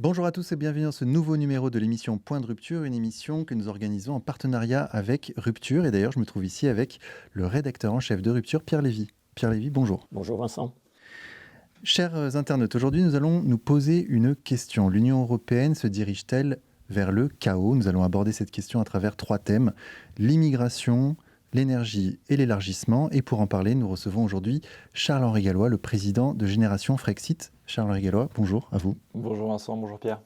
Bonjour à tous et bienvenue dans ce nouveau numéro de l'émission Point de Rupture, une émission que nous organisons en partenariat avec Rupture. Et d'ailleurs, je me trouve ici avec le rédacteur en chef de Rupture, Pierre Lévy. Pierre Lévy, bonjour. Bonjour Vincent. Chers internautes, aujourd'hui nous allons nous poser une question. L'Union européenne se dirige-t-elle vers le chaos? Nous allons aborder cette question à travers 3 thèmes: l'immigration, l'énergie et l'élargissement. Et pour en parler, nous recevons aujourd'hui Charles-Henri Gallois, le président de Génération Frexit. Charles-Henri Gallois, bonjour à vous. Bonjour Vincent, bonjour Pierre.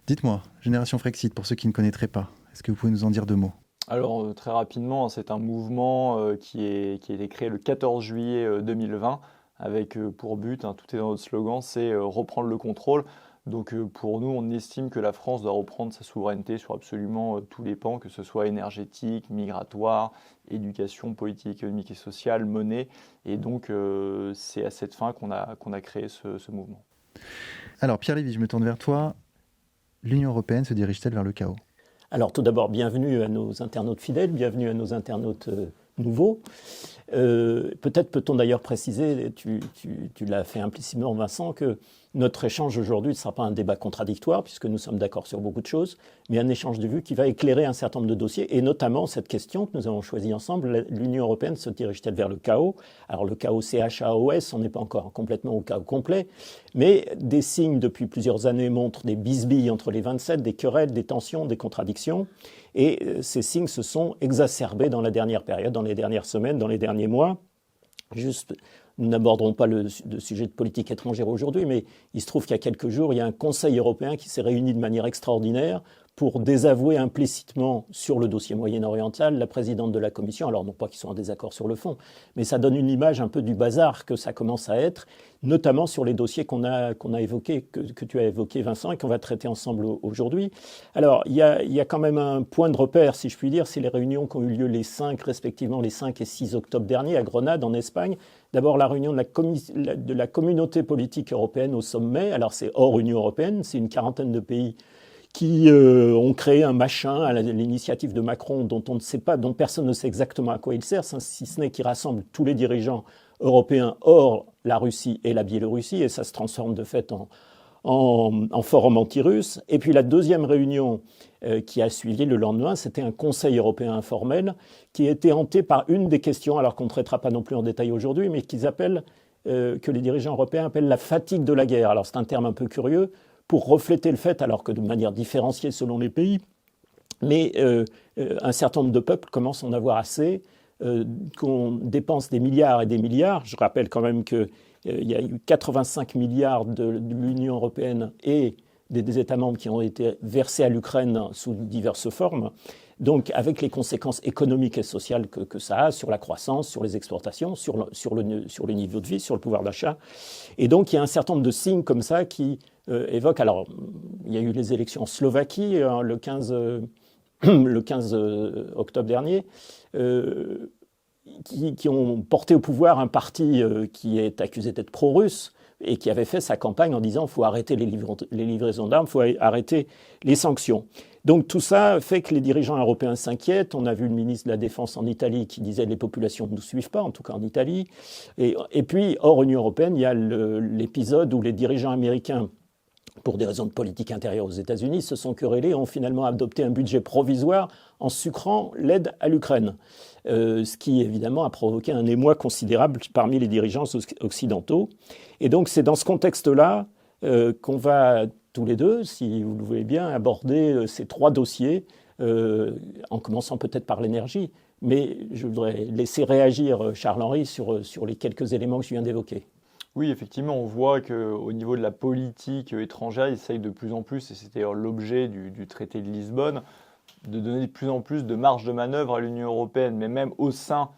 Dites-moi, Génération Frexit, pour ceux qui ne connaîtraient pas, est-ce que vous pouvez nous en dire 2 mots? Alors très rapidement, c'est un mouvement qui a été créé le 14 juillet 2020 avec pour but, tout est dans notre slogan, c'est reprendre le contrôle. Donc pour nous, on estime que la France doit reprendre sa souveraineté sur absolument tous les pans, que ce soit énergétique, migratoire, éducation, politique, économique et sociale, monnaie. Et donc c'est à cette fin qu'on a créé ce mouvement. Alors Pierre Lévy, je me tourne vers toi. L'Union européenne se dirige-t-elle vers le chaos? Alors tout d'abord, bienvenue à nos internautes fidèles, bienvenue à nos internautes nouveaux. Peut-être peut-on d'ailleurs préciser, tu l'as fait implicitement Vincent, que notre échange aujourd'hui ne sera pas un débat contradictoire, puisque nous sommes d'accord sur beaucoup de choses, mais un échange de vues qui va éclairer un certain nombre de dossiers, et notamment cette question que nous avons choisie ensemble: l'Union européenne se dirige-t-elle vers le chaos? Alors le chaos C-H-A-O-S, on n'est pas encore complètement au chaos complet, mais des signes depuis plusieurs années montrent des bisbilles entre les 27, des querelles, des tensions, des contradictions, et ces signes se sont exacerbés dans la dernière période, dans les dernières semaines, dans les derniers mois. Nous n'aborderons pas le sujet de politique étrangère aujourd'hui, mais il se trouve qu'il y a quelques jours, il y a un Conseil européen qui s'est réuni de manière extraordinaire pour désavouer implicitement sur le dossier moyen-oriental la présidente de la Commission. Alors non pas qu'ils soient en désaccord sur le fond, mais ça donne une image un peu du bazar que ça commence à être, notamment sur les dossiers qu'on a évoqués, que tu as évoqués Vincent, et qu'on va traiter ensemble aujourd'hui. Alors il y a quand même un point de repère, si je puis dire, c'est les réunions qui ont eu lieu respectivement les 5 et 6 octobre dernier à Grenade, en Espagne. D'abord la réunion de la communauté politique européenne au sommet. Alors c'est hors Union européenne, c'est une quarantaine de pays qui ont créé un machin à l'initiative de Macron dont on ne sait pas, dont personne ne sait exactement à quoi il sert, si ce n'est qu'il rassemble tous les dirigeants européens hors la Russie et la Biélorussie, et ça se transforme de fait en forum anti-russe. Et puis la deuxième réunion qui a suivi le lendemain, c'était un Conseil européen informel qui était hanté par une des questions, alors qu'on ne traitera pas non plus en détail aujourd'hui, mais que les dirigeants européens appellent la fatigue de la guerre. Alors c'est un terme un peu curieux pour refléter le fait, alors que de manière différenciée selon les pays, mais un certain nombre de peuples commencent à en avoir assez, qu'on dépense des milliards et des milliards. Je rappelle quand même qu'il y a eu 85 milliards de l'Union européenne et des États membres qui ont été versés à l'Ukraine sous diverses formes, donc avec les conséquences économiques et sociales que ça a sur la croissance, sur les exportations, sur le niveau de vie, sur le pouvoir d'achat. Et donc il y a un certain nombre de signes comme ça qui évoquent. Alors il y a eu les élections en Slovaquie le 15 octobre dernier, qui ont porté au pouvoir un parti qui est accusé d'être pro-russe et qui avait fait sa campagne en disant qu'il faut arrêter les livraisons d'armes, il faut arrêter les sanctions. Donc tout ça fait que les dirigeants européens s'inquiètent. On a vu le ministre de la Défense en Italie qui disait que les populations ne nous suivent pas, en tout cas en Italie. Et puis, hors Union européenne, il y a l'épisode où les dirigeants américains, pour des raisons de politique intérieure aux États-Unis, se sont querellés et ont finalement adopté un budget provisoire en sucrant l'aide à l'Ukraine. Ce qui, évidemment, a provoqué un émoi considérable parmi les dirigeants occidentaux. Et donc, c'est dans ce contexte-là qu'on va, tous les deux, si vous le voulez bien, aborder ces 3 dossiers, en commençant peut-être par l'énergie. Mais je voudrais laisser réagir Charles-Henri sur les quelques éléments que je viens d'évoquer. Oui, effectivement, on voit qu'au niveau de la politique étrangère, ils essayent de plus en plus, et c'était l'objet du traité de Lisbonne, de donner de plus en plus de marge de manœuvre à l'Union européenne. Mais même au sein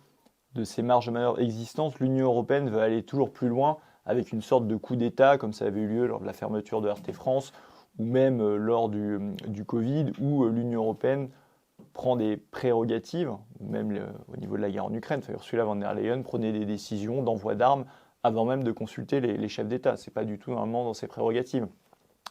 de ces marges de manœuvre existantes, l'Union européenne veut aller toujours plus loin avec une sorte de coup d'État, comme ça avait eu lieu lors de la fermeture de RT France, ou même lors du Covid, où l'Union européenne prend des prérogatives, même au niveau de la guerre en Ukraine. Ursula von der Leyen prenait des décisions d'envoi d'armes avant même de consulter les chefs d'État. Ce n'est pas du tout normalement dans ses prérogatives.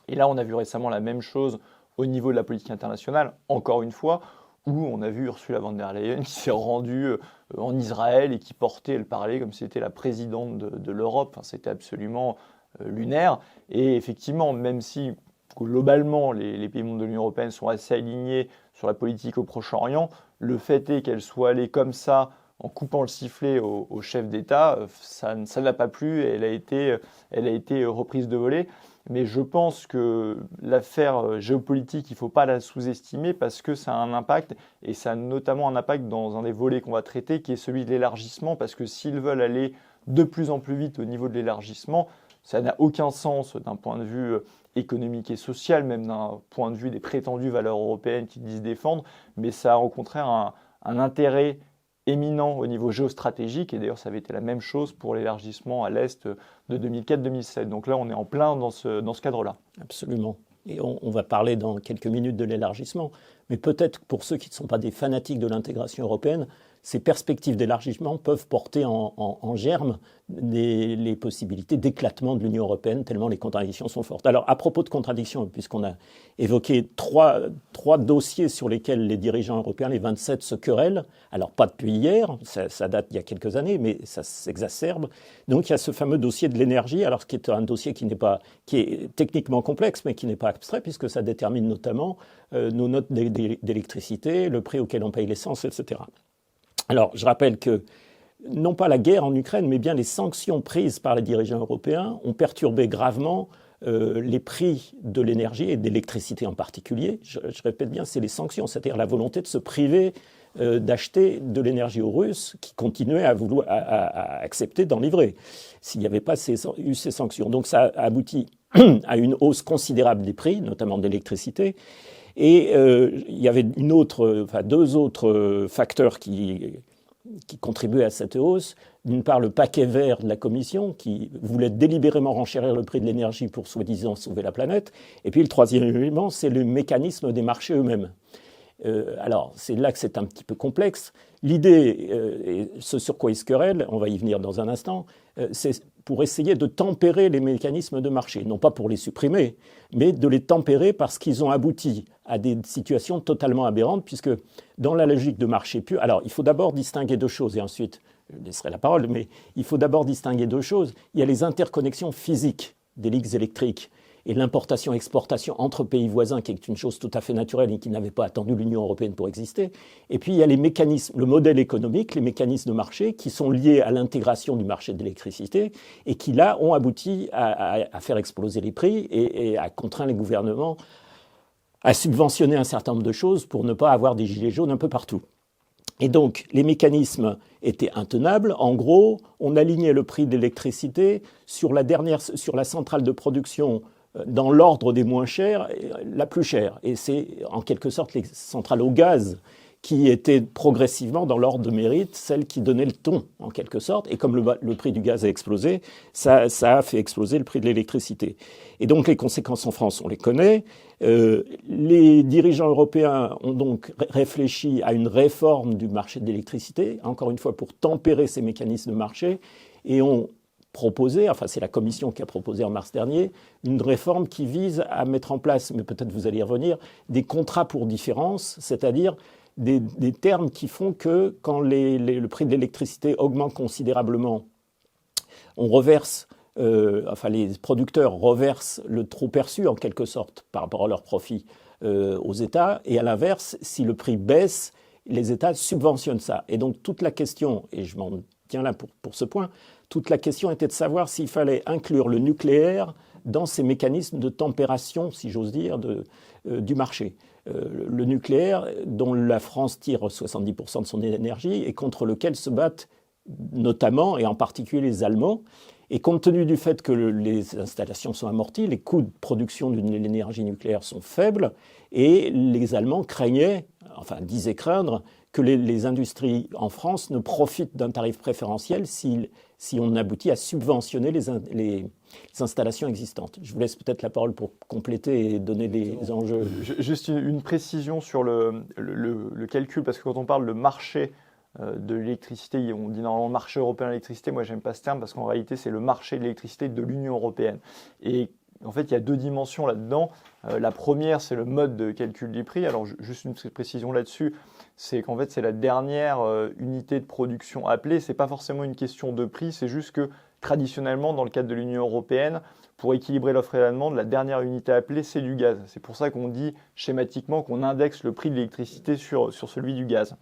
Et là, on a vu récemment la même chose au niveau de la politique internationale, encore une fois, où on a vu Ursula von der Leyen qui s'est rendue en Israël et qui elle parlait comme si c'était la présidente de l'Europe. Enfin, c'était absolument lunaire. Et effectivement, même si globalement, les pays membres de l'Union européenne sont assez alignés sur la politique au Proche-Orient. Le fait est qu'elle soit allée comme ça, en coupant le sifflet au chef d'État, ça ne l'a pas plu et elle a été reprise de volée. Mais je pense que l'affaire géopolitique, il ne faut pas la sous-estimer parce que ça a un impact, et ça a notamment un impact dans un des volets qu'on va traiter, qui est celui de l'élargissement, parce que s'ils veulent aller de plus en plus vite au niveau de l'élargissement, ça n'a aucun sens d'un point de vue économique et social, même d'un point de vue des prétendues valeurs européennes qu'ils disent défendre, mais ça a au contraire un intérêt éminent au niveau géostratégique, et d'ailleurs ça avait été la même chose pour l'élargissement à l'Est de 2004-2007. Donc là on est en plein dans ce cadre-là. Absolument. Et on va parler dans quelques minutes de l'élargissement, mais peut-être pour ceux qui ne sont pas des fanatiques de l'intégration européenne, ces perspectives d'élargissement peuvent porter en germe les possibilités d'éclatement de l'Union européenne, tellement les contradictions sont fortes. Alors, à propos de contradictions, puisqu'on a évoqué trois dossiers sur lesquels les dirigeants européens, les 27, se querellent, alors pas depuis hier, ça date d'il y a quelques années, mais ça s'exacerbe. Donc, il y a ce fameux dossier de l'énergie, alors qui est un dossier qui est techniquement complexe, mais qui n'est pas abstrait, puisque ça détermine notamment nos notes d'électricité, le prix auquel on paye l'essence, etc. Alors, je rappelle que, non pas la guerre en Ukraine, mais bien les sanctions prises par les dirigeants européens ont perturbé gravement les prix de l'énergie et de l'électricité en particulier. Je répète bien, c'est les sanctions, c'est-à-dire la volonté de se priver d'acheter de l'énergie aux Russes qui continuaient à accepter d'en livrer s'il n'y avait pas eu ces sanctions. Donc ça a abouti à une hausse considérable des prix, notamment de l'électricité. Et il y avait deux autres facteurs qui contribuaient à cette hausse. D'une part, le paquet vert de la Commission, qui voulait délibérément renchérir le prix de l'énergie pour soi-disant sauver la planète. Et puis le troisième élément, c'est le mécanisme des marchés eux-mêmes. Alors, c'est là que c'est un petit peu complexe. L'idée, et ce sur quoi ils se querellent, on va y venir dans un instant, c'est pour essayer de tempérer les mécanismes de marché. Non pas pour les supprimer, mais de les tempérer parce qu'ils ont abouti à des situations totalement aberrantes, puisque dans la logique de marché pur... Alors, il faut d'abord distinguer deux choses, et ensuite, je laisserai la parole, mais il faut d'abord distinguer deux choses. Il y a les interconnexions physiques des ligues électriques, et l'importation-exportation entre pays voisins, qui est une chose tout à fait naturelle et qui n'avait pas attendu l'Union européenne pour exister. Et puis il y a les mécanismes, le modèle économique, les mécanismes de marché qui sont liés à l'intégration du marché de l'électricité et qui là ont abouti à faire exploser les prix et à contraindre les gouvernements à subventionner un certain nombre de choses pour ne pas avoir des gilets jaunes un peu partout. Et donc, les mécanismes étaient intenables. En gros, on alignait le prix de l'électricité sur la centrale de production dans l'ordre des moins chers, la plus chère. Et c'est en quelque sorte les centrales au gaz qui étaient progressivement dans l'ordre de mérite, celles qui donnaient le ton, en quelque sorte. Et comme le prix du gaz a explosé, ça a fait exploser le prix de l'électricité. Et donc les conséquences en France, on les connaît. Les dirigeants européens ont donc réfléchi à une réforme du marché de l'électricité, encore une fois pour tempérer ces mécanismes de marché, et ont proposé, enfin c'est la Commission qui a proposé en mars dernier, une réforme qui vise à mettre en place, mais peut-être vous allez y revenir, des contrats pour différence, c'est-à-dire des termes qui font que quand le prix de l'électricité augmente considérablement, on reverse, les producteurs reversent le trop perçu en quelque sorte par rapport à leurs profits aux États, et à l'inverse, si le prix baisse, les États subventionnent ça. Et donc toute la question, et je m'en tiens là pour ce point, toute la question était de savoir s'il fallait inclure le nucléaire dans ces mécanismes de températion, si j'ose dire, du marché. Le nucléaire, dont la France tire 70% de son énergie et contre lequel se battent notamment et en particulier les Allemands. Et compte tenu du fait que les installations sont amorties, les coûts de production de l'énergie nucléaire sont faibles, et les Allemands disaient craindre que les industries en France ne profitent d'un tarif préférentiel si on aboutit à subventionner les installations existantes. Je vous laisse peut-être la parole pour compléter et donner les enjeux. Juste une précision sur le calcul, parce que quand on parle de marché de l'électricité, on dit normalement marché européen de l'électricité. Moi, j'aime pas ce terme parce qu'en réalité, c'est le marché de l'électricité de l'Union européenne. Et en fait, il y a deux dimensions là-dedans. La première, c'est le mode de calcul des prix. Alors, juste une petite précision là-dessus, c'est qu'en fait c'est la dernière unité de production appelée. C'est pas forcément une question de prix, c'est juste que traditionnellement dans le cadre de l'Union européenne, pour équilibrer l'offre et la demande, la dernière unité appelée c'est du gaz. C'est pour ça qu'on dit schématiquement qu'on indexe le prix de l'électricité sur celui du gaz.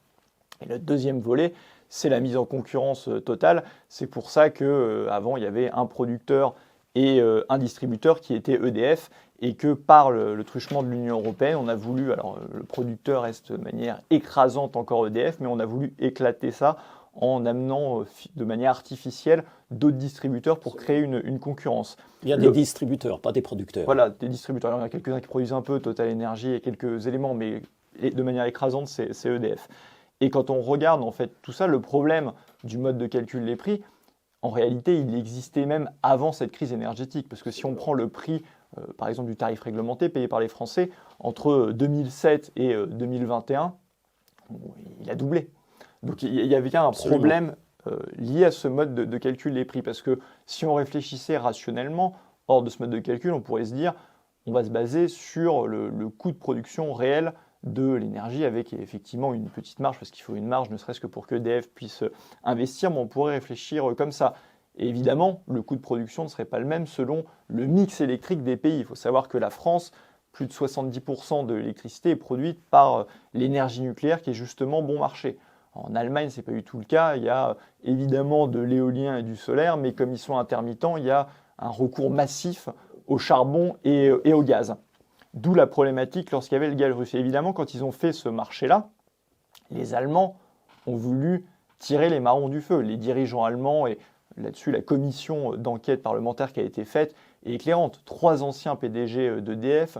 Et le deuxième volet, c'est la mise en concurrence totale. C'est pour ça qu'avant, il y avait un producteur et un distributeur qui était EDF, et que par le truchement de l'Union européenne, on a voulu, alors le producteur reste de manière écrasante encore EDF, mais on a voulu éclater ça en amenant de manière artificielle d'autres distributeurs pour créer une concurrence. Il y a des distributeurs, pas des producteurs. Voilà, des distributeurs. Alors, il y en a quelques-uns qui produisent un peu, Total Energy et quelques éléments, mais de manière écrasante, c'est EDF. Et quand on regarde en fait tout ça, le problème du mode de calcul des prix, en réalité, il existait même avant cette crise énergétique. Parce que si on prend le prix, par exemple, du tarif réglementé payé par les Français, entre 2007 et 2021, il a doublé. Donc il y avait bien un problème lié à ce mode de calcul des prix. Parce que si on réfléchissait rationnellement, hors de ce mode de calcul, on pourrait se dire on va se baser sur le coût de production réel de l'énergie avec effectivement une petite marge, parce qu'il faut une marge ne serait-ce que pour que EDF puisse investir, mais on pourrait réfléchir comme ça. Et évidemment, le coût de production ne serait pas le même selon le mix électrique des pays. Il faut savoir que la France, plus de 70% de l'électricité est produite par l'énergie nucléaire qui est justement bon marché. En Allemagne, ce n'est pas du tout le cas. Il y a évidemment de l'éolien et du solaire, mais comme ils sont intermittents, il y a un recours massif au charbon et au gaz. D'où la problématique lorsqu'il y avait le gaz russe. Et évidemment, quand ils ont fait ce marché-là, les Allemands ont voulu tirer les marrons du feu. Les dirigeants allemands, et là-dessus la commission d'enquête parlementaire qui a été faite est éclairante. 3 anciens PDG d'EDF,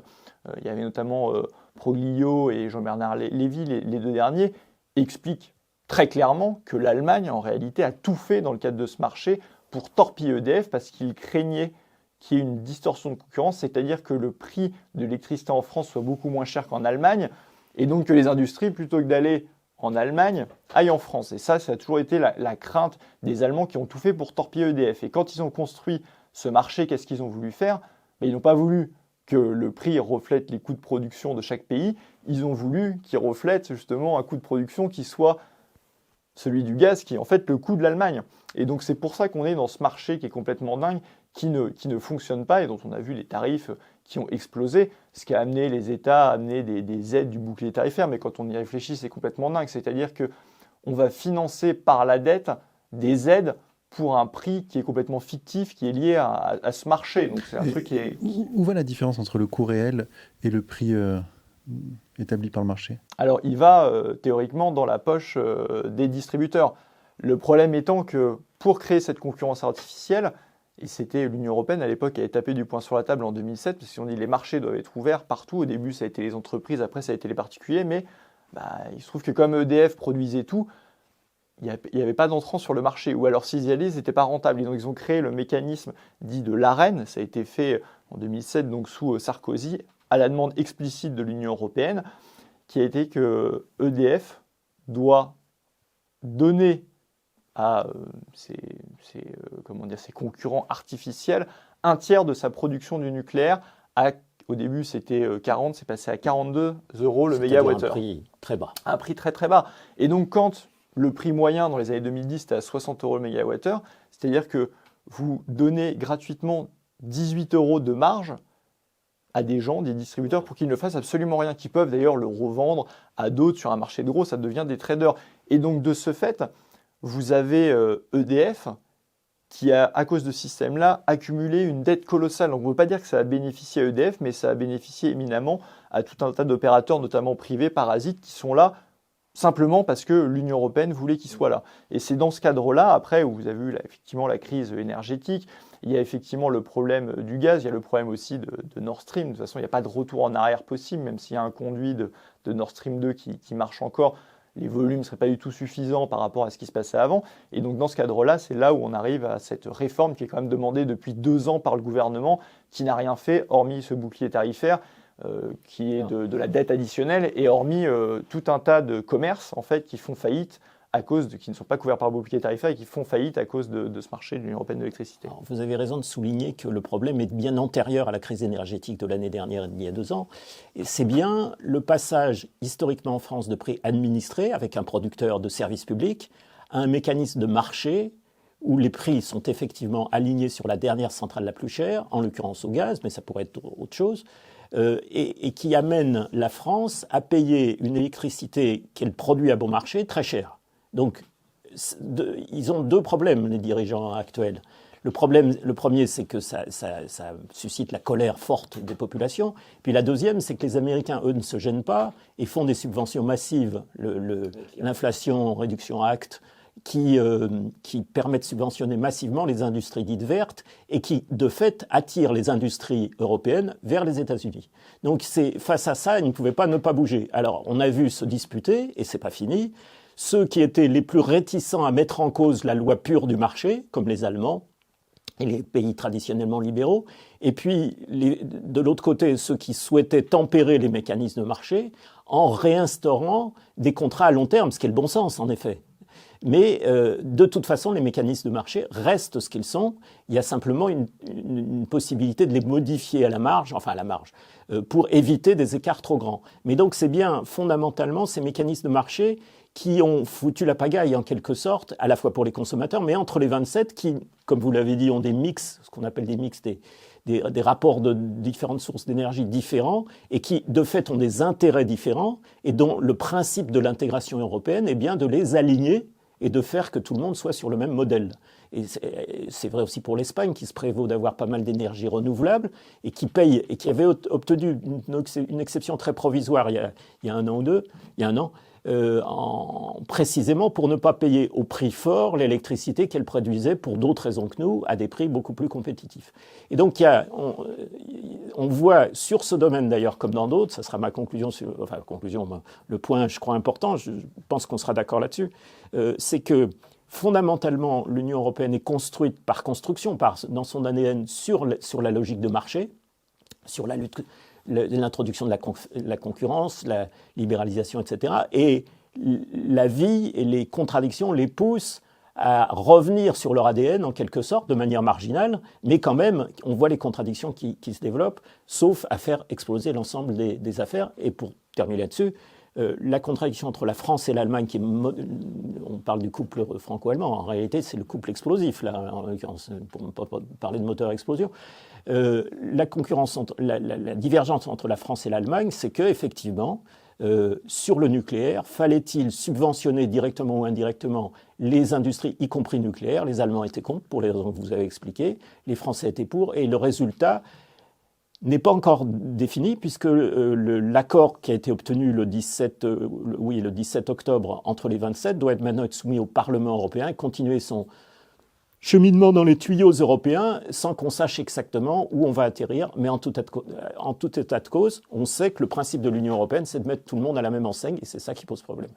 il y avait notamment Proglio et Jean-Bernard Lévy, les 2 derniers, expliquent très clairement que l'Allemagne, en réalité, a tout fait dans le cadre de ce marché pour torpiller EDF parce qu'ils craignaient qu'il y ait une distorsion de concurrence, c'est-à-dire que le prix de l'électricité en France soit beaucoup moins cher qu'en Allemagne, et donc que les industries, plutôt que d'aller en Allemagne, aillent en France. Et ça a toujours été la crainte des Allemands qui ont tout fait pour torpiller EDF. Et quand ils ont construit ce marché, qu'est-ce qu'ils ont voulu faire ? Ils n'ont pas voulu que le prix reflète les coûts de production de chaque pays, ils ont voulu qu'il reflète justement un coût de production qui soit celui du gaz, qui est en fait le coût de l'Allemagne. Et donc c'est pour ça qu'on est dans ce marché qui est complètement dingue, qui ne fonctionne pas et dont on a vu les tarifs qui ont explosé, ce qui a amené les États à amener des aides du bouclier tarifaire. Mais quand on y réfléchit, c'est complètement dingue. C'est-à-dire qu'on va financer par la dette des aides pour un prix qui est complètement fictif, qui est lié à ce marché. Donc c'est un truc qui est... Où va la différence entre le coût réel et le prix établi par le marché ? Alors il va théoriquement dans la poche des distributeurs. Le problème étant que pour créer cette concurrence artificielle, et c'était l'Union européenne à l'époque qui avait tapé du poing sur la table en 2007, parce qu'on dit les marchés doivent être ouverts partout. Au début, ça a été les entreprises, après, ça a été les particuliers. Mais il se trouve que comme EDF produisait tout, il n'y avait pas d'entrants sur le marché. Ou alors, s'ils y allaient, ils n'étaient pas rentables. Et donc, ils ont créé le mécanisme dit de l'Arenh. Ça a été fait en 2007, donc sous Sarkozy, à la demande explicite de l'Union européenne, qui a été que EDF doit donner à ses concurrents artificiels un tiers de sa production du nucléaire. Au début, c'était 40, c'est passé à 42 € le mégawattheure. Un prix très bas. Un prix très très bas. Et donc, quand le prix moyen dans les années 2010 était à 60 € le mégawattheure, c'est-à-dire que vous donnez gratuitement 18 € de marge à des gens, des distributeurs, pour qu'ils ne fassent absolument rien, qui peuvent d'ailleurs le revendre à d'autres sur un marché de gros, ça devient des traders. Et donc, de ce fait, vous avez EDF qui a, à cause de ce système-là, accumulé une dette colossale. Donc on ne veut pas dire que ça a bénéficié à EDF, mais ça a bénéficié éminemment à tout un tas d'opérateurs, notamment privés, parasites, qui sont là simplement parce que l'Union européenne voulait qu'ils soient là. Et c'est dans ce cadre-là, après, où vous avez vu effectivement la crise énergétique, il y a effectivement le problème du gaz, il y a le problème aussi de Nord Stream. De toute façon, il n'y a pas de retour en arrière possible, même s'il y a un conduit de Nord Stream 2 qui marche encore. Les volumes ne seraient pas du tout suffisants par rapport à ce qui se passait avant. Et donc, dans ce cadre-là, c'est là où on arrive à cette réforme qui est quand même demandée depuis 2 ans par le gouvernement, qui n'a rien fait, hormis ce bouclier tarifaire, qui est de la dette additionnelle, et hormis tout un tas de commerces en fait, qui font faillite qui ne sont pas couverts par le bouclier tarifaire et qui font faillite à cause de ce marché de l'Union européenne de l'électricité. Alors, vous avez raison de souligner que le problème est bien antérieur à la crise énergétique de l'année dernière et d'il y a 2 ans. Et c'est bien le passage historiquement en France de prix administrés avec un producteur de services publics à un mécanisme de marché où les prix sont effectivement alignés sur la dernière centrale la plus chère, en l'occurrence au gaz, mais ça pourrait être autre chose, et qui amène la France à payer une électricité qu'elle produit à bon marché très chère. Donc, ils ont 2 problèmes, les dirigeants actuels. Le premier, c'est que ça suscite la colère forte des populations. Puis la deuxième, c'est que les Américains, eux, ne se gênent pas et font des subventions massives. L'inflation réduction Act, qui permet de subventionner massivement les industries dites vertes et qui, de fait, attire les industries européennes vers les États-Unis. Donc, face à ça, ils ne pouvaient pas ne pas bouger. Alors, on a vu se disputer, et c'est pas fini, ceux qui étaient les plus réticents à mettre en cause la loi pure du marché, comme les Allemands et les pays traditionnellement libéraux, et puis, de l'autre côté, ceux qui souhaitaient tempérer les mécanismes de marché en réinstaurant des contrats à long terme, ce qui est le bon sens, en effet. Mais de toute façon, les mécanismes de marché restent ce qu'ils sont. Il y a simplement une possibilité de les modifier à la marge, pour éviter des écarts trop grands. Mais donc c'est bien fondamentalement ces mécanismes de marché qui ont foutu la pagaille en quelque sorte, à la fois pour les consommateurs, mais entre les 27 qui, comme vous l'avez dit, ont des mix, ce qu'on appelle des mix, des rapports de différentes sources d'énergie différents et qui, de fait, ont des intérêts différents et dont le principe de l'intégration européenne est bien de les aligner et de faire que tout le monde soit sur le même modèle. Et c'est vrai aussi pour l'Espagne, qui se prévaut d'avoir pas mal d'énergie renouvelable et qui paye, et qui avait obtenu une exception très provisoire il y a 1 an ou 2, il y a 1 an, précisément pour ne pas payer au prix fort l'électricité qu'elle produisait pour d'autres raisons que nous, à des prix beaucoup plus compétitifs. Et donc on voit sur ce domaine d'ailleurs comme dans d'autres, ça sera ma conclusion, le point je crois important, je pense qu'on sera d'accord là-dessus, c'est que fondamentalement l'Union européenne est construite par construction, dans son ADN sur la logique de marché, sur la lutte, l'introduction de la concurrence, la libéralisation, etc. Et la vie et les contradictions les poussent à revenir sur leur ADN en quelque sorte, de manière marginale, mais quand même, on voit les contradictions qui se développent, sauf à faire exploser l'ensemble des affaires. Et pour terminer là-dessus, la contradiction entre la France et l'Allemagne, on parle du couple franco-allemand, en réalité c'est le couple explosif, là, en l'occurrence, pour ne pas parler de moteur à explosion. La divergence entre la France et l'Allemagne, c'est qu'effectivement, sur le nucléaire, fallait-il subventionner directement ou indirectement les industries, y compris nucléaires. Les Allemands étaient contre, pour les raisons que vous avez expliquées, les Français étaient pour, et le résultat n'est pas encore défini, puisque l'accord qui a été obtenu le 17 octobre entre les 27 doit maintenant être soumis au Parlement européen et continuer son cheminement dans les tuyaux européens sans qu'on sache exactement où on va atterrir. Mais en tout état de cause, on sait que le principe de l'Union européenne, c'est de mettre tout le monde à la même enseigne, et c'est ça qui pose problème.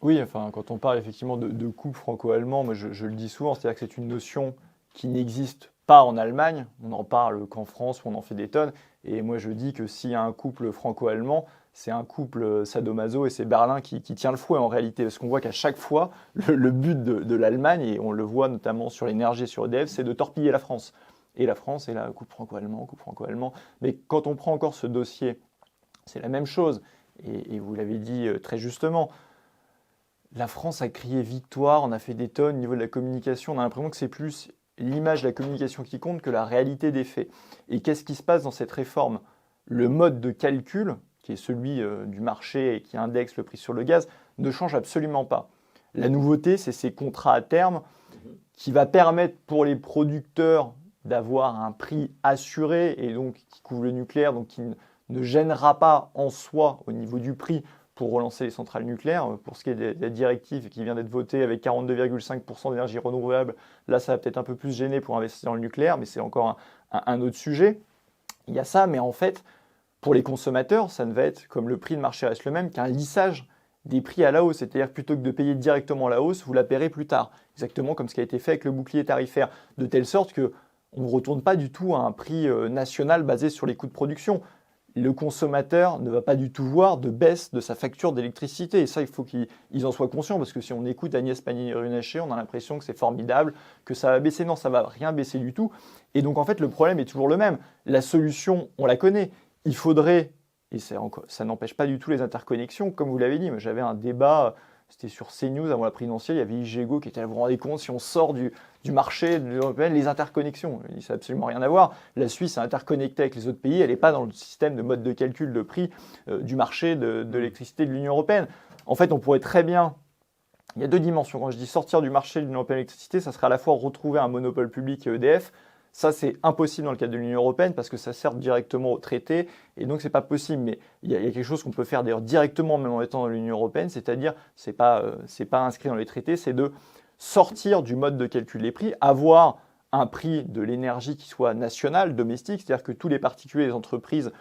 Oui, enfin, quand on parle effectivement de couple franco-allemand, moi je le dis souvent, c'est-à-dire que c'est une notion qui n'existe pas en Allemagne, on n'en parle qu'en France où on en fait des tonnes, et moi je dis que s'il y a un couple franco-allemand, c'est un couple sadomaso et c'est Berlin qui tient le fouet en réalité, parce qu'on voit qu'à chaque fois, le but de l'Allemagne, et on le voit notamment sur l'énergie et sur EDF, c'est de torpiller la France. Et la France est là, couple franco-allemand. Mais quand on prend encore ce dossier, c'est la même chose, et vous l'avez dit très justement, la France a crié victoire, on a fait des tonnes au niveau de la communication, on a l'impression que c'est plus l'image de la communication qui compte que la réalité des faits. Et qu'est-ce qui se passe dans cette réforme ? Le mode de calcul, qui est celui du marché et qui indexe le prix sur le gaz, ne change absolument pas. La nouveauté, c'est ces contrats à terme qui va permettre pour les producteurs d'avoir un prix assuré et donc qui couvre le nucléaire, donc qui ne gênera pas en soi au niveau du prix pour relancer les centrales nucléaires. Pour ce qui est de la directive qui vient d'être votée avec 42,5% d'énergie renouvelable, là ça va peut-être un peu plus gêner pour investir dans le nucléaire, mais c'est encore un autre sujet. Il y a ça, mais en fait, pour les consommateurs, ça ne va être, comme le prix de marché reste le même, qu'un lissage des prix à la hausse. C'est-à-dire que plutôt que de payer directement la hausse, vous la paierez plus tard. Exactement comme ce qui a été fait avec le bouclier tarifaire. De telle sorte qu'on ne retourne pas du tout à un prix national basé sur les coûts de production. le consommateur ne va pas du tout voir de baisse de sa facture d'électricité. Et ça, il faut qu'ils en soient conscients, parce que si on écoute Agnès Pannier-Runacher, on a l'impression que c'est formidable, que ça va baisser. Non, ça ne va rien baisser du tout. Et donc, en fait, le problème est toujours le même. La solution, on la connaît. Il faudrait, et ça n'empêche pas du tout les interconnexions, comme vous l'avez dit. J'avais un débat, c'était sur CNews avant la présidentielle, il y avait Igego qui était là, vous vous rendez compte, si on sort du marché de l'Union européenne, les interconnexions, ça n'a absolument rien à voir. La Suisse est interconnectée avec les autres pays, elle n'est pas dans le système de mode de calcul de prix du marché de l'électricité de l'Union européenne. En fait, on pourrait très bien, il y a deux dimensions. Quand je dis sortir du marché de l'Union européenne de l'électricité, ça serait à la fois retrouver un monopole public et EDF. Ça, c'est impossible dans le cadre de l'Union européenne parce que ça sert directement au traité et donc c'est pas possible. Mais il y a quelque chose qu'on peut faire d'ailleurs directement même en étant dans l'Union européenne, c'est-à-dire c'est pas inscrit dans les traités, c'est de sortir du mode de calcul des prix, avoir un prix de l'énergie qui soit national, domestique, c'est-à-dire que tous les particuliers et les entreprises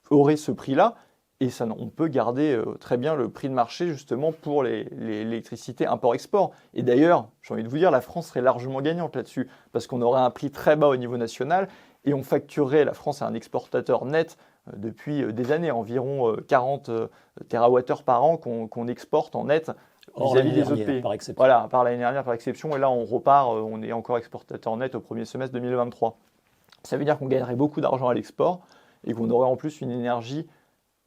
auraient ce prix-là. Et ça, on peut garder très bien le prix de marché justement pour l'électricité import-export. Et d'ailleurs, j'ai envie de vous dire, la France serait largement gagnante là-dessus, parce qu'on aurait un prix très bas au niveau national et on facturerait, la France est un exportateur net depuis des années, environ 40 TWh par an qu'on exporte en net vis-à-vis des autres pays. Par exception. Voilà, par l'année dernière par exception, et là on repart, on est encore exportateur net au premier semestre 2023. Ça veut dire qu'on gagnerait beaucoup d'argent à l'export et qu'on aurait en plus une énergie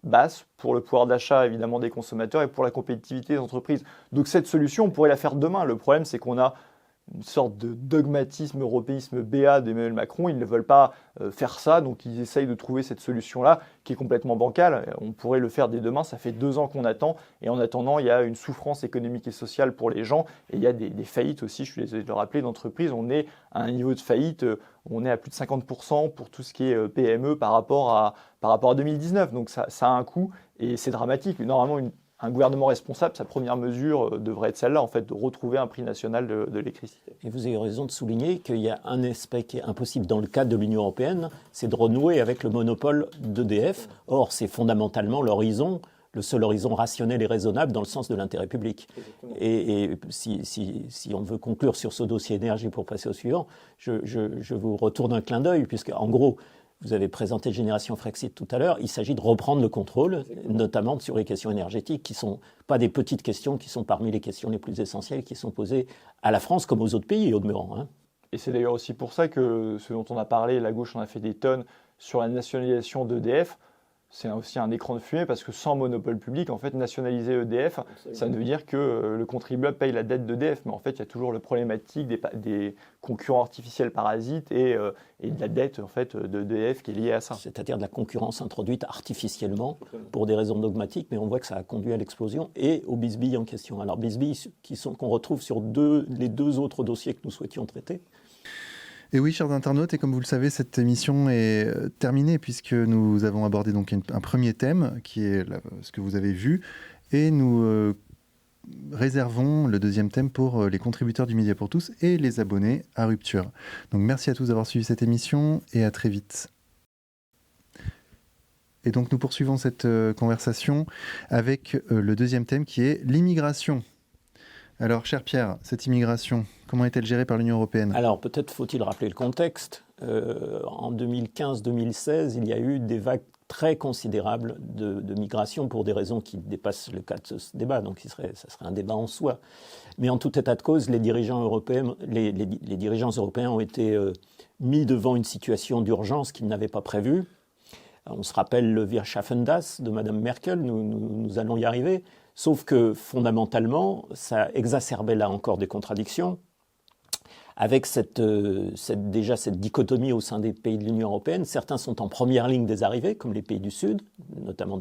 basse pour le pouvoir d'achat évidemment des consommateurs et pour la compétitivité des entreprises. Donc cette solution, on pourrait la faire demain. Le problème, c'est qu'on a une sorte de dogmatisme, européisme béat d'Emmanuel Macron. Ils ne veulent pas faire ça, donc ils essayent de trouver cette solution-là qui est complètement bancale. On pourrait le faire dès demain, ça fait 2 ans qu'on attend. Et en attendant, il y a une souffrance économique et sociale pour les gens. Et il y a des faillites aussi, je suis désolé de le rappeler, d'entreprises. On est à un niveau de faillite, on est à plus de 50% pour tout ce qui est PME par rapport à 2019. Donc ça a un coût et c'est dramatique. Normalement, un gouvernement responsable, sa première mesure devrait être celle-là, en fait, de retrouver un prix national de l'électricité. Et vous avez raison de souligner qu'il y a un aspect qui est impossible dans le cadre de l'Union européenne, c'est de renouer avec le monopole d'EDF. Or, c'est fondamentalement l'horizon, le seul horizon rationnel et raisonnable dans le sens de l'intérêt public. Et si on veut conclure sur ce dossier énergie pour passer au suivant, je vous retourne un clin d'œil, puisque en gros, vous avez présenté Génération Frexit tout à l'heure, il s'agit de reprendre le contrôle, notamment sur les questions énergétiques, qui ne sont pas des petites questions, qui sont parmi les questions les plus essentielles qui sont posées à la France comme aux autres pays, au demeurant. Hein. Et c'est d'ailleurs aussi pour ça que ce dont on a parlé, la gauche en a fait des tonnes sur la nationalisation d'EDF. C'est aussi un écran de fumée parce que sans monopole public, en fait, nationaliser EDF, ça veut dire que le contribuable paye la dette d'EDF. Mais en fait, il y a toujours la problématique des concurrents artificiels parasites et de la dette en fait, d'EDF qui est liée à ça. C'est-à-dire de la concurrence introduite artificiellement pour des raisons dogmatiques, mais on voit que ça a conduit à l'explosion et aux bisbilles en question. Alors, bisbilles qu'on retrouve sur les 2 autres dossiers que nous souhaitions traiter. Et oui, chers internautes, et comme vous le savez, cette émission est terminée puisque nous avons abordé donc un premier thème qui est ce que vous avez vu et nous réservons le deuxième thème pour les contributeurs du Média pour tous et les abonnés à Rupture. Donc merci à tous d'avoir suivi cette émission et à très vite. Et donc nous poursuivons cette conversation avec le deuxième thème qui est l'immigration. Alors, cher Pierre, cette immigration, comment est-elle gérée par l'Union européenne ? Alors, peut-être faut-il rappeler le contexte. En 2015-2016, il y a eu des vagues très considérables de migration pour des raisons qui dépassent le cadre de ce débat, donc ça serait un débat en soi. Mais en tout état de cause, les dirigeants européens ont été mis devant une situation d'urgence qu'ils n'avaient pas prévue. On se rappelle le Wir schaffen das de Mme Merkel, nous allons y arriver. Sauf que, fondamentalement, ça exacerbait là encore des contradictions, avec déjà cette dichotomie au sein des pays de l'Union européenne. Certains sont en première ligne des arrivées, comme les pays du Sud, notamment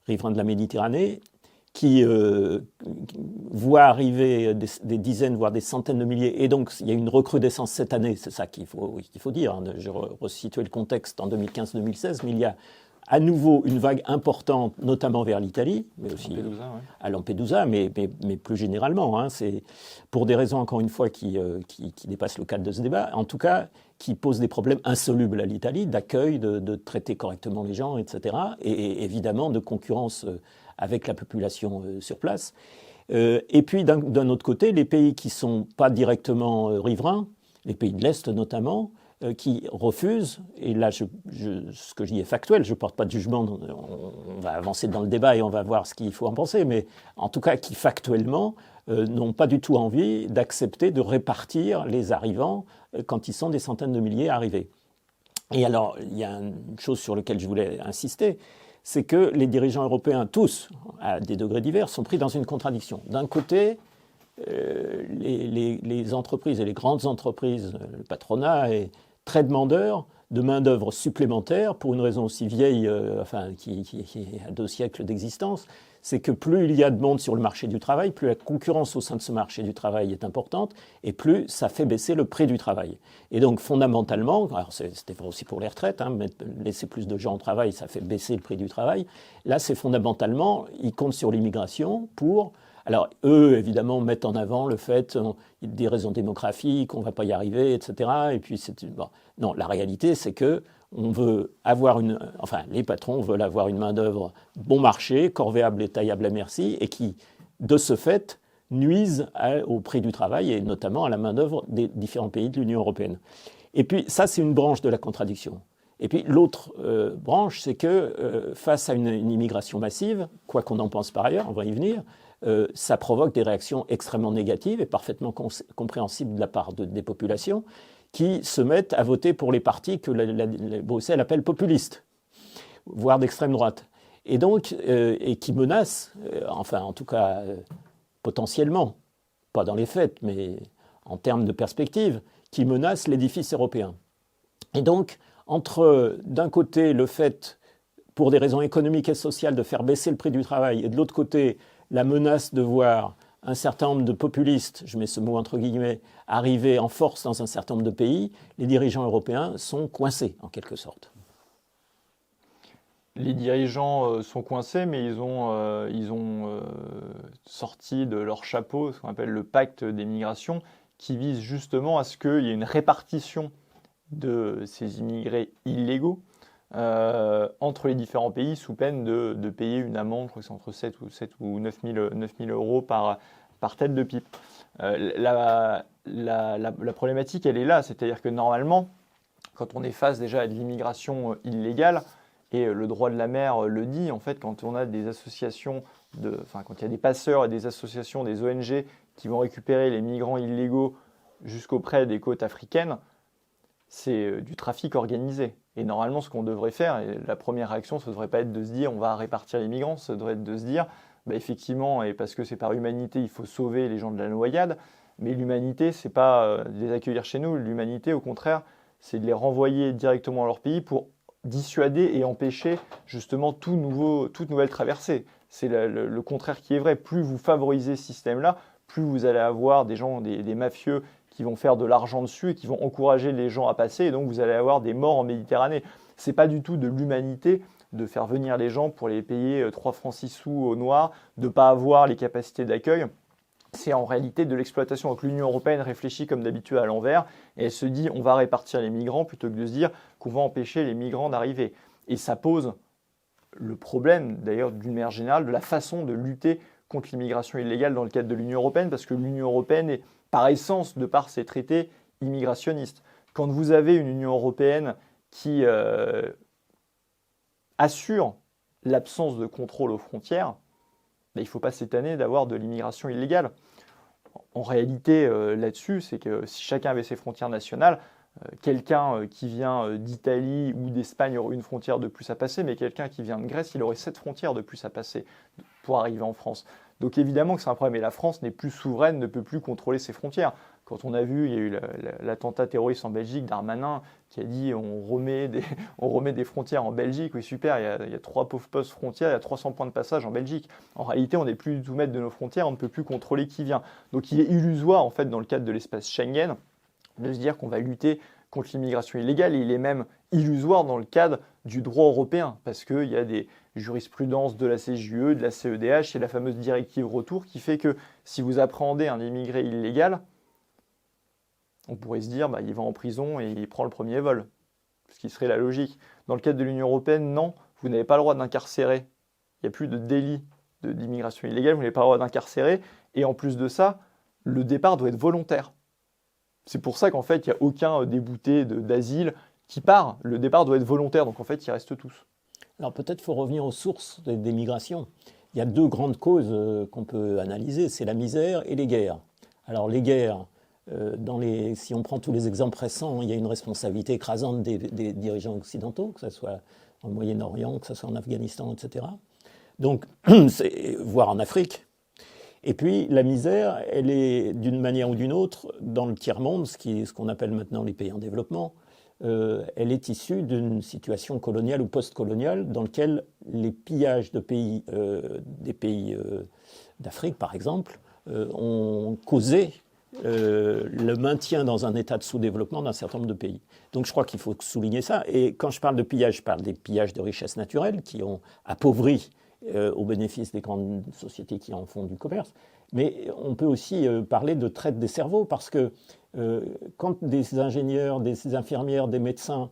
riverains de la Méditerranée, qui voient arriver des dizaines, voire des centaines de milliers. Et donc, il y a une recrudescence cette année, c'est ça qu'il faut dire. Hein. Je resituer le contexte en 2015-2016, mais il y a à nouveau une vague importante, notamment vers l'Italie, mais aussi à Lampedusa, mais plus généralement. Hein, c'est pour des raisons, encore une fois, qui dépassent le cadre de ce débat, en tout cas, qui posent des problèmes insolubles à l'Italie, d'accueil, de traiter correctement les gens, etc., et évidemment de concurrence avec la population sur place. Et puis, d'un autre côté, les pays qui ne sont pas directement riverains, les pays de l'Est notamment, qui refusent, et là ce que je dis est factuel, je ne porte pas de jugement, on va avancer dans le débat et on va voir ce qu'il faut en penser, mais en tout cas qui factuellement n'ont pas du tout envie d'accepter de répartir les arrivants quand ils sont des centaines de milliers arrivés. Et alors, il y a une chose sur laquelle je voulais insister, c'est que les dirigeants européens, tous, à des degrés divers, sont pris dans une contradiction. D'un côté, les entreprises et les grandes entreprises, le patronat est très demandeur de main-d'œuvre supplémentaire pour une raison aussi vieille, qui a 2 siècles d'existence, c'est que plus il y a de monde sur le marché du travail, plus la concurrence au sein de ce marché du travail est importante, et plus ça fait baisser le prix du travail. Et donc fondamentalement, alors c'était vrai aussi pour les retraites, laisser plus de gens au travail, ça fait baisser le prix du travail. Là, c'est fondamentalement, ils comptent sur l'immigration pour... Alors, eux, évidemment, mettent en avant le fait, des raisons démographiques, on ne va pas y arriver, etc. Et puis, bon. Non, la réalité, c'est que on veut avoir les patrons veulent avoir une main-d'œuvre bon marché, corvéable et taillable à merci, et qui, de ce fait, nuisent au prix du travail et notamment à la main-d'œuvre des différents pays de l'Union européenne. Et puis, ça, c'est une branche de la contradiction. Et puis, l'autre branche, c'est que face à une immigration massive, quoi qu'on en pense par ailleurs, on va y venir, ça provoque des réactions extrêmement négatives et parfaitement compréhensibles de la part des populations qui se mettent à voter pour les partis que Bruxelles appelle populistes, voire d'extrême droite. Et donc, et qui menacent, en tout cas potentiellement, pas dans les faits, mais en termes de perspective, qui menacent l'édifice européen. Et donc, entre d'un côté le fait, pour des raisons économiques et sociales, de faire baisser le prix du travail, et de l'autre côté, la menace de voir un certain nombre de populistes, je mets ce mot entre guillemets, arriver en force dans un certain nombre de pays, les dirigeants européens sont coincés en quelque sorte. Les dirigeants sont coincés, mais ils ont sorti de leur chapeau ce qu'on appelle le pacte des migrations, qui vise justement à ce qu'il y ait une répartition de ces immigrés illégaux entre les différents pays sous peine de payer une amende, je crois que c'est entre 7 ou 9 000 euros par tête de pipe. La problématique, elle est là, c'est-à-dire que normalement, quand on est face déjà à de l'immigration illégale, et le droit de la mer le dit, en fait, quand on a des associations, quand il y a des passeurs et des associations, des ONG qui vont récupérer les migrants illégaux jusqu'auprès des côtes africaines, c'est du trafic organisé. Et normalement, ce qu'on devrait faire, et la première réaction, ça ne devrait pas être de se dire on va répartir les migrants, ça devrait être de se dire effectivement, et parce que c'est par humanité, il faut sauver les gens de la noyade, mais l'humanité, c'est pas de les accueillir chez nous, l'humanité, au contraire, c'est de les renvoyer directement à leur pays pour dissuader et empêcher justement toute nouvelle traversée. C'est le contraire qui est vrai. Plus vous favorisez ce système-là, plus vous allez avoir des gens, des mafieux qui vont faire de l'argent dessus et qui vont encourager les gens à passer, et donc vous allez avoir des morts en Méditerranée. C'est pas du tout de l'humanité de faire venir les gens pour les payer 3 francs 6 sous au noir, de ne pas avoir les capacités d'accueil. C'est en réalité de l'exploitation. Donc l'Union européenne réfléchit comme d'habitude à l'envers et elle se dit on va répartir les migrants plutôt que de se dire qu'on va empêcher les migrants d'arriver. Et ça pose le problème d'ailleurs d'une manière générale de la façon de lutter contre l'immigration illégale dans le cadre de l'Union européenne, parce que l'Union européenne est par essence, de par ses traités, immigrationniste. Quand vous avez une Union européenne qui assure l'absence de contrôle aux frontières, il ne faut pas s'étonner d'avoir de l'immigration illégale. En réalité, là-dessus, c'est que si chacun avait ses frontières nationales, quelqu'un qui vient d'Italie ou d'Espagne aurait une frontière de plus à passer, mais quelqu'un qui vient de Grèce, il aurait 7 frontières de plus à passer pour arriver en France. Donc évidemment que c'est un problème, et la France n'est plus souveraine, ne peut plus contrôler ses frontières. Quand on a vu, il y a eu l'attentat terroriste en Belgique, Darmanin qui a dit on remet des frontières en Belgique, oui super, il y a 3 pauvres postes frontières, il y a 300 points de passage en Belgique. En réalité, on n'est plus du tout maître de nos frontières, on ne peut plus contrôler qui vient. Donc il est illusoire en fait dans le cadre de l'espace Schengen de se dire qu'on va lutter contre l'immigration illégale, et il est même illusoire dans le cadre du droit européen, parce qu'il y a des jurisprudences de la CJUE, de la CEDH et la fameuse directive retour qui fait que si vous appréhendez un immigré illégal, on pourrait se dire il va en prison et il prend le premier vol, ce qui serait la logique. Dans le cadre de l'Union européenne, non, vous n'avez pas le droit d'incarcérer. Il n'y a plus de délit d'immigration illégale, vous n'avez pas le droit d'incarcérer, et en plus de ça, le départ doit être volontaire. c'est pour ça qu'en fait, il n'y a aucun débouté d'asile qui part. Le départ doit être volontaire, donc en fait, ils restent tous. Alors peut-être qu'il faut revenir aux sources des migrations. Il y a deux grandes causes qu'on peut analyser, c'est la misère et les guerres. Alors les guerres, si on prend tous les exemples récents, il y a une responsabilité écrasante des dirigeants occidentaux, que ce soit dans le Moyen-Orient, que ce soit en Afghanistan, etc. Donc, voire en Afrique. Et puis la misère, elle est d'une manière ou d'une autre dans le tiers-monde, ce qu'on appelle maintenant les pays en développement. Elle est issue d'une situation coloniale ou post-coloniale dans laquelle les pillages des pays d'Afrique, par exemple, ont causé le maintien dans un état de sous-développement d'un certain nombre de pays. Donc je crois qu'il faut souligner ça. Et quand je parle de pillage, je parle des pillages de richesses naturelles qui ont appauvri au bénéfice des grandes sociétés qui en font du commerce. Mais on peut aussi parler de traite des cerveaux, parce que quand des ingénieurs, des infirmières, des médecins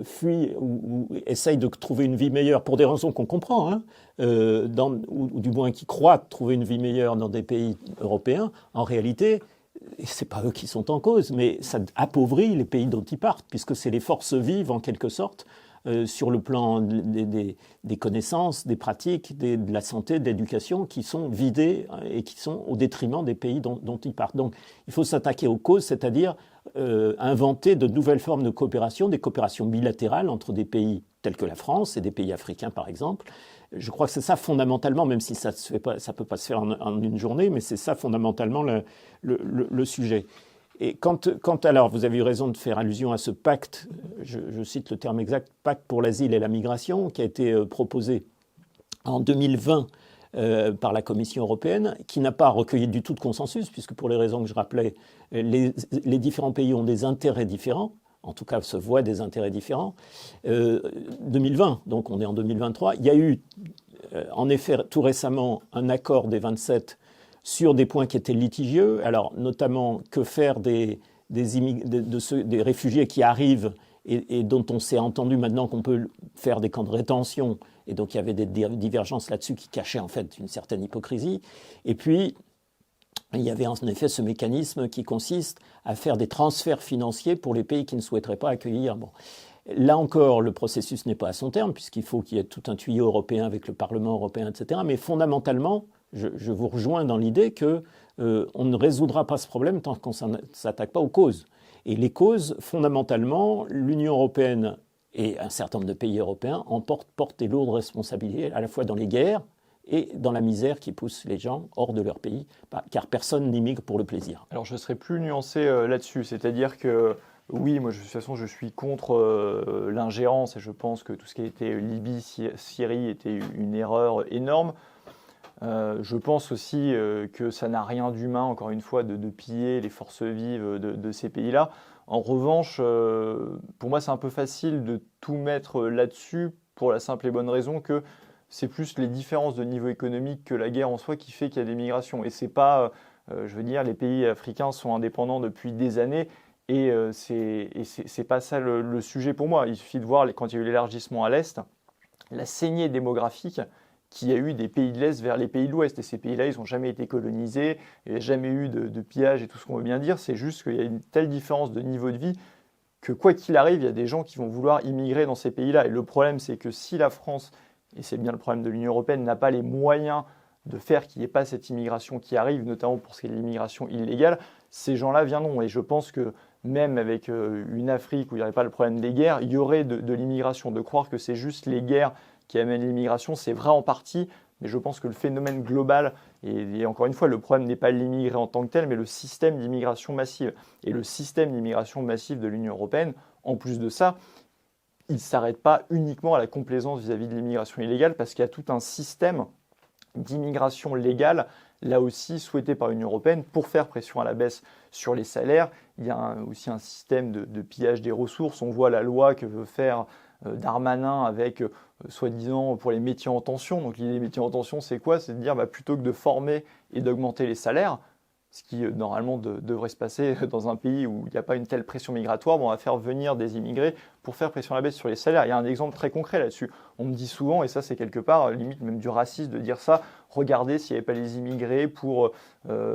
fuient ou essayent de trouver une vie meilleure pour des raisons qu'on comprend, hein, ou du moins qui croient trouver une vie meilleure dans des pays européens, en réalité, ce n'est pas eux qui sont en cause, mais ça appauvrit les pays dont ils partent, puisque c'est les forces vives, en quelque sorte, sur le plan des connaissances, des pratiques, de la santé, de l'éducation, qui sont vidées et qui sont au détriment des pays dont ils partent. Donc il faut s'attaquer aux causes, c'est-à-dire inventer de nouvelles formes de coopération, des coopérations bilatérales entre des pays tels que la France et des pays africains, par exemple. Je crois que c'est ça fondamentalement, même si ça ne peut pas se faire en une journée, mais c'est ça fondamentalement le sujet. Et alors, vous avez eu raison de faire allusion à ce pacte, je cite le terme exact, pacte pour l'asile et la migration, qui a été proposé en 2020 par la Commission européenne, qui n'a pas recueilli du tout de consensus, puisque pour les raisons que je rappelais, les différents pays ont des intérêts différents, en tout cas se voient des intérêts différents. 2020, donc on est en 2023, il y a eu en effet tout récemment un accord des 27 sur des points qui étaient litigieux, alors notamment que faire des réfugiés qui arrivent et dont on s'est entendu maintenant qu'on peut faire des camps de rétention, et donc il y avait des divergences là-dessus qui cachaient en fait une certaine hypocrisie. Et puis il y avait en effet ce mécanisme qui consiste à faire des transferts financiers pour les pays qui ne souhaiteraient pas accueillir. Bon. Là encore, le processus n'est pas à son terme, puisqu'il faut qu'il y ait tout un tuyau européen avec le Parlement européen, etc. Mais fondamentalement, je vous rejoins dans l'idée qu'on ne résoudra pas ce problème tant qu'on ne s'attaque pas aux causes. Et les causes, fondamentalement, l'Union européenne et un certain nombre de pays européens en portent des lourdes responsabilités, à la fois dans les guerres et dans la misère qui pousse les gens hors de leur pays, car personne n'immigre pour le plaisir. Alors je serais plus nuancé là-dessus, c'est-à-dire que oui, moi de toute façon je suis contre l'ingérence et je pense que tout ce qui a été Libye, Syrie était une erreur énorme. Je pense aussi que ça n'a rien d'humain, encore une fois, de piller les forces vives de ces pays-là. En revanche, pour moi c'est un peu facile de tout mettre là-dessus pour la simple et bonne raison que c'est plus les différences de niveau économique que la guerre en soi qui fait qu'il y a des migrations. Et c'est pas, je veux dire, les pays africains sont indépendants depuis des années et c'est pas ça le sujet pour moi. Il suffit de voir quand il y a eu l'élargissement à l'Est, la saignée démographique qu'il y a eu des pays de l'Est vers les pays de l'Ouest. Et ces pays-là, ils n'ont jamais été colonisés, il n'y a jamais eu de pillage et tout ce qu'on veut bien dire. C'est juste qu'il y a une telle différence de niveau de vie que quoi qu'il arrive, il y a des gens qui vont vouloir immigrer dans ces pays-là. Et le problème, c'est que si la France, et c'est bien le problème de l'Union européenne, n'a pas les moyens de faire qu'il n'y ait pas cette immigration qui arrive, notamment pour ce qui est de l'immigration illégale, ces gens-là viendront. Et je pense que même avec une Afrique où il n'y aurait pas le problème des guerres, il y aurait de l'immigration. De croire que c'est juste les guerres qui amènent l'immigration, c'est vrai en partie, mais je pense que le phénomène global, et encore une fois, le problème n'est pas l'immigré en tant que tel, mais le système d'immigration massive. Et le système d'immigration massive de l'Union européenne, en plus de ça, il ne s'arrête pas uniquement à la complaisance vis-à-vis de l'immigration illégale, parce qu'il y a tout un système d'immigration légale, là aussi souhaité par l'Union européenne, pour faire pression à la baisse sur les salaires. Il y a aussi un système de pillage des ressources. On voit la loi que veut faire Darmanin avec, soi-disant, pour les métiers en tension. Donc l'idée des métiers en tension, c'est quoi? C'est de dire, plutôt que de former et d'augmenter les salaires, ce qui normalement devrait se passer dans un pays où il n'y a pas une telle pression migratoire. On va faire venir des immigrés pour faire pression à la baisse sur les salaires. Il y a un exemple très concret là-dessus. On me dit souvent, et ça c'est quelque part limite même du racisme de dire ça, regardez s'il n'y avait pas les immigrés pour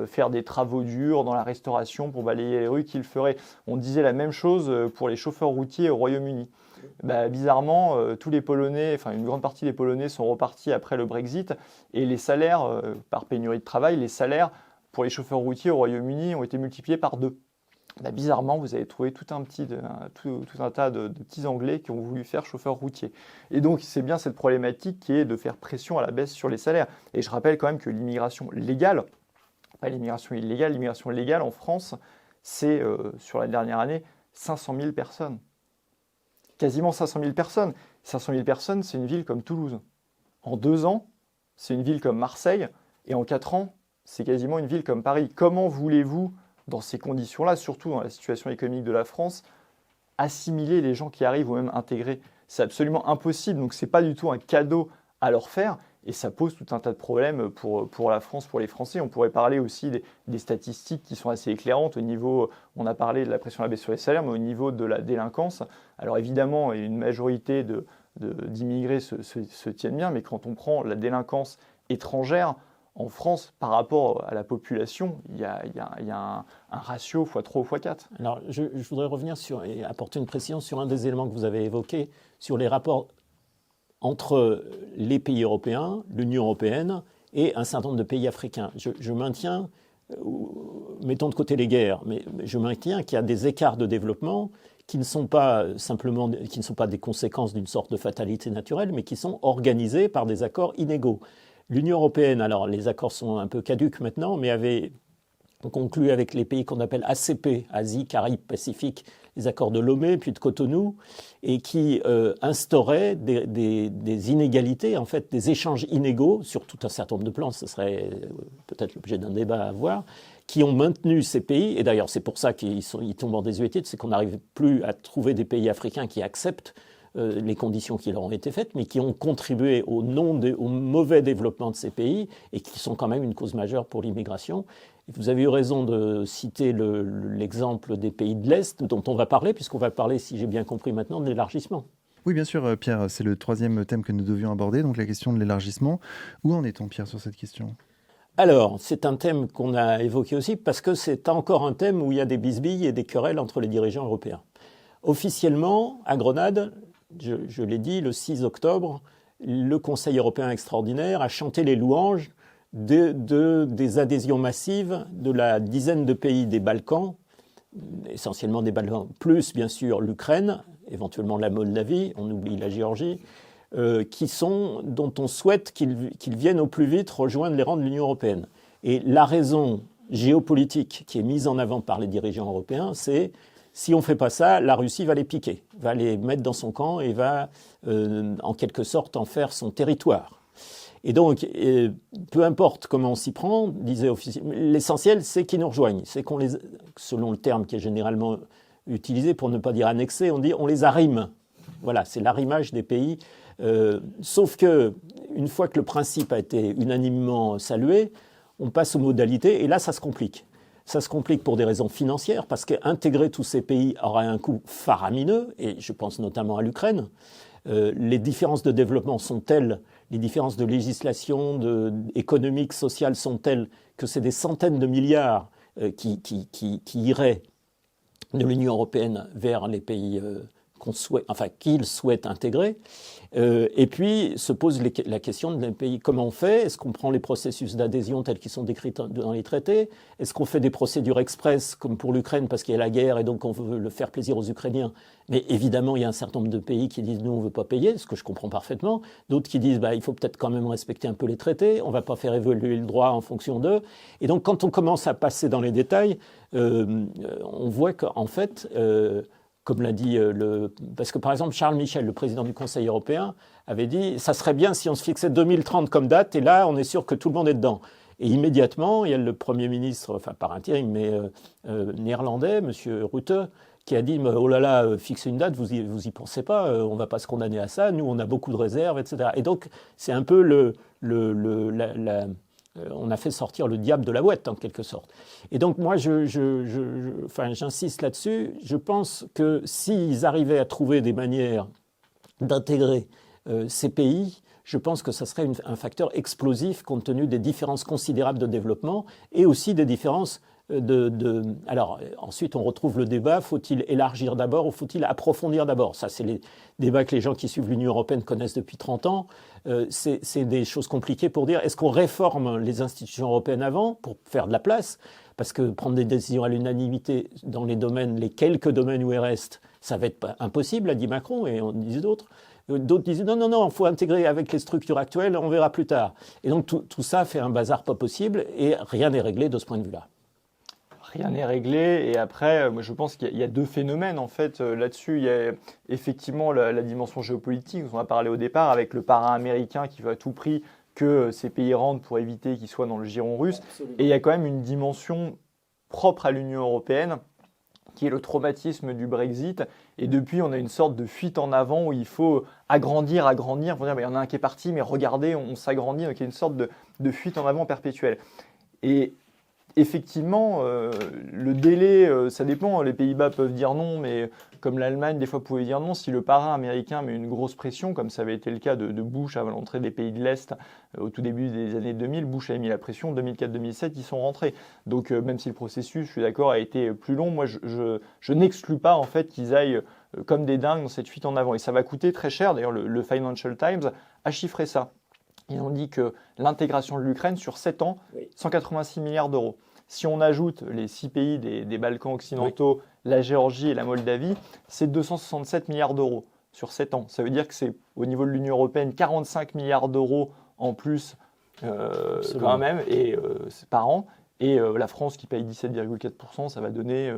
faire des travaux durs dans la restauration, pour balayer les rues, qu'ils feraient. On disait la même chose pour les chauffeurs routiers au Royaume-Uni. Bizarrement, tous les Polonais, enfin une grande partie des Polonais sont repartis après le Brexit, et les salaires, par pénurie de travail, les salaires pour les chauffeurs routiers au Royaume-Uni ont été multipliés par 2. Bizarrement, vous avez trouvé tout un tas de petits Anglais qui ont voulu faire chauffeur routier. Et donc, c'est bien cette problématique qui est de faire pression à la baisse sur les salaires. Et je rappelle quand même que l'immigration légale, pas l'immigration illégale, l'immigration légale en France, c'est, sur la dernière année, 500 000 personnes. Quasiment 500 000 personnes. 500 000 personnes, c'est une ville comme Toulouse. En 2 ans, c'est une ville comme Marseille. Et en 4 ans, c'est quasiment une ville comme Paris. Comment voulez-vous, dans ces conditions-là, surtout dans la situation économique de la France, assimiler les gens qui arrivent ou même intégrer? C'est absolument impossible. Donc, ce n'est pas du tout un cadeau à leur faire. Et ça pose tout un tas de problèmes pour la France, pour les Français. On pourrait parler aussi des statistiques qui sont assez éclairantes au niveau, on a parlé de la pression à la baisse sur les salaires, mais au niveau de la délinquance. Alors évidemment, une majorité d'immigrés se tiennent bien, mais quand on prend la délinquance étrangère, en France, par rapport à la population, il y a un ratio x3 ou x4. Alors, je voudrais revenir et apporter une précision sur un des éléments que vous avez évoqués, sur les rapports entre les pays européens, l'Union européenne et un certain nombre de pays africains. Je maintiens, mettons de côté les guerres, mais je maintiens qu'il y a des écarts de développement qui ne sont pas des conséquences d'une sorte de fatalité naturelle, mais qui sont organisés par des accords inégaux. L'Union européenne, alors les accords sont un peu caducs maintenant, mais avait conclu avec les pays qu'on appelle ACP, Asie, Caraïbes, Pacifique, les accords de Lomé puis de Cotonou, et qui instauraient des inégalités, en fait, des échanges inégaux sur tout un certain nombre de plans, ce serait peut-être l'objet d'un débat à voir, qui ont maintenu ces pays, et d'ailleurs c'est pour ça qu'ils tombent en désuétude, c'est qu'on n'arrive plus à trouver des pays africains qui acceptent les conditions qui leur ont été faites, mais qui ont contribué au mauvais développement de ces pays et qui sont quand même une cause majeure pour l'immigration. Vous avez eu raison de citer l'exemple des pays de l'Est, dont on va parler, puisqu'on va parler, si j'ai bien compris maintenant, de l'élargissement. Oui, bien sûr, Pierre, c'est le 3e thème que nous devions aborder, donc la question de l'élargissement. Où en est-on, Pierre, sur cette question ? Alors, c'est un thème qu'on a évoqué aussi, parce que c'est encore un thème où il y a des bisbilles et des querelles entre les dirigeants européens. Officiellement, à Grenade, je l'ai dit, le 6 octobre, le Conseil européen extraordinaire a chanté les louanges des adhésions massives de la dizaine de pays des Balkans, essentiellement des Balkans, plus bien sûr l'Ukraine, éventuellement la Moldavie, on oublie la Géorgie, dont on souhaite qu'ils viennent au plus vite rejoindre les rangs de l'Union européenne. Et la raison géopolitique qui est mise en avant par les dirigeants européens, c'est si on ne fait pas ça, la Russie va les piquer, va les mettre dans son camp et va en quelque sorte en faire son territoire. Et donc, peu importe comment on s'y prend, disait l'essentiel c'est qu'ils nous rejoignent. C'est qu'on les, selon le terme qui est généralement utilisé pour ne pas dire annexé, on les arrime. Voilà, c'est l'arrimage des pays. Sauf que une fois que le principe a été unanimement salué, on passe aux modalités et là ça se complique. Ça se complique pour des raisons financières, parce qu'intégrer tous ces pays aurait un coût faramineux, et je pense notamment à l'Ukraine. Les différences de développement sont telles, les différences de législation, économique, sociale sont telles, que c'est des centaines de milliards qui iraient de l'Union européenne vers les pays qu'ils souhaitent intégrer. Et puis se pose la question de pays. Comment on fait ? Est-ce qu'on prend les processus d'adhésion tels qu'ils sont décrits dans les traités ? Est-ce qu'on fait des procédures express comme pour l'Ukraine parce qu'il y a la guerre et donc on veut le faire plaisir aux Ukrainiens ? Mais évidemment, il y a un certain nombre de pays qui disent nous on ne veut pas payer, ce que je comprends parfaitement. D'autres qui disent il faut peut-être quand même respecter un peu les traités, on ne va pas faire évoluer le droit en fonction d'eux. Et donc quand on commence à passer dans les détails, on voit qu'en fait... comme l'a dit parce que par exemple Charles Michel, le président du Conseil européen, avait dit ça serait bien si on se fixait 2030 comme date et là on est sûr que tout le monde est dedans. Et immédiatement il y a le Premier ministre, enfin par intérim, mais néerlandais, M. Rutte, qui a dit oh là là, fixer une date, vous y pensez pas, on va pas se condamner à ça, nous on a beaucoup de réserves, etc. Et donc c'est un peu on a fait sortir le diable de la boîte, en quelque sorte. Et donc, moi, j'insiste là-dessus. Je pense que s'ils arrivaient à trouver des manières d'intégrer ces pays, je pense que ça serait un facteur explosif compte tenu des différences considérables de développement et aussi des différences Alors, ensuite, on retrouve le débat, faut-il élargir d'abord ou faut-il approfondir d'abord? Ça, c'est les débats que les gens qui suivent l'Union européenne connaissent depuis 30 ans. C'est des choses compliquées pour dire, est-ce qu'on réforme les institutions européennes avant pour faire de la place? Parce que prendre des décisions à l'unanimité dans les quelques domaines où elles restent, ça va être impossible, a dit Macron, et on disait d'autres. D'autres disaient non, il faut intégrer avec les structures actuelles, on verra plus tard. Et donc tout ça fait un bazar pas possible et rien n'est réglé de ce point de vue-là. Rien n'est réglé. Et après, moi, je pense qu'il y a deux phénomènes en fait là-dessus. Il y a effectivement la dimension géopolitique, dont on a parlé au départ, avec le parrain américain qui veut à tout prix que ces pays rentrent pour éviter qu'ils soient dans le giron russe. Absolument. Et il y a quand même une dimension propre à l'Union européenne, qui est le traumatisme du Brexit. Et depuis, on a une sorte de fuite en avant où il faut agrandir. On va dire, il y en a un qui est parti, mais regardez, on s'agrandit. Donc il y a une sorte de fuite en avant perpétuelle. Et effectivement, le délai, ça dépend. Les Pays-Bas peuvent dire non, mais comme l'Allemagne, des fois, pouvait dire non. Si le parrain américain met une grosse pression, comme ça avait été le cas de Bush à l'entrée des pays de l'Est au tout début des années 2000, Bush avait mis la pression. 2004-2007, ils sont rentrés. Donc, même si le processus, je suis d'accord, a été plus long, moi, je n'exclus pas en fait qu'ils aillent comme des dingues dans cette fuite en avant. Et ça va coûter très cher. D'ailleurs, le Financial Times a chiffré ça. Ils ont dit que l'intégration de l'Ukraine sur 7 ans, 186 milliards d'euros. Si on ajoute les 6 pays des Balkans occidentaux, la Géorgie et la Moldavie, c'est 267 milliards d'euros sur 7 ans. Ça veut dire que c'est au niveau de l'Union européenne 45 milliards d'euros en plus quand même par an. Et la France qui paye 17,4%, ça va donner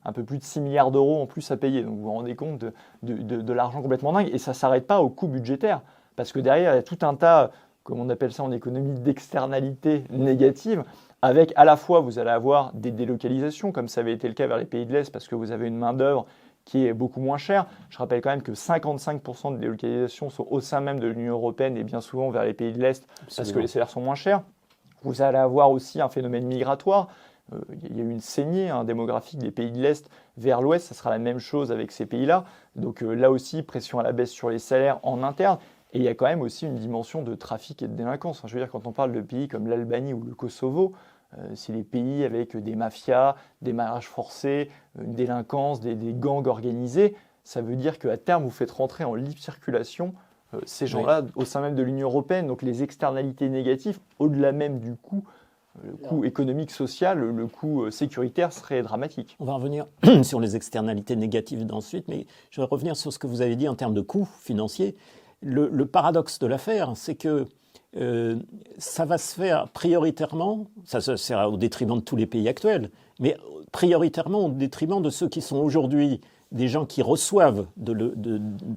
un peu plus de 6 milliards d'euros en plus à payer. Donc vous vous rendez compte de l'argent complètement dingue. Et ça ne s'arrête pas au coût budgétaire. Parce que derrière, il y a tout un tas, comme on appelle ça en économie, d'externalités négatives, avec à la fois, vous allez avoir des délocalisations, comme ça avait été le cas vers les pays de l'Est, parce que vous avez une main-d'œuvre qui est beaucoup moins chère. Je rappelle quand même que 55% de délocalisations sont au sein même de l'Union européenne et bien souvent vers les pays de l'Est, parce que les salaires sont moins chers. Vous allez avoir aussi un phénomène migratoire. Il y a eu une saignée démographique des pays de l'Est vers l'Ouest. Ça sera la même chose avec ces pays-là. Donc là aussi, pression à la baisse sur les salaires en interne. Et il y a quand même aussi une dimension de trafic et de délinquance. Je veux dire, quand on parle de pays comme l'Albanie ou le Kosovo, c'est des pays avec des mafias, des mariages forcés, une délinquance, des gangs organisés. Ça veut dire qu'à terme, vous faites rentrer en libre circulation ces gens-là au sein même de l'Union européenne. Donc les externalités négatives, au-delà même du coût, le coût économique, social, le coût sécuritaire serait dramatique. On va revenir sur les externalités négatives ensuite, mais je vais revenir sur ce que vous avez dit en termes de coûts financiers. Le paradoxe de l'affaire, c'est que ça va se faire prioritairement, ça sera au détriment de tous les pays actuels, mais prioritairement au détriment de ceux qui sont aujourd'hui des gens qui reçoivent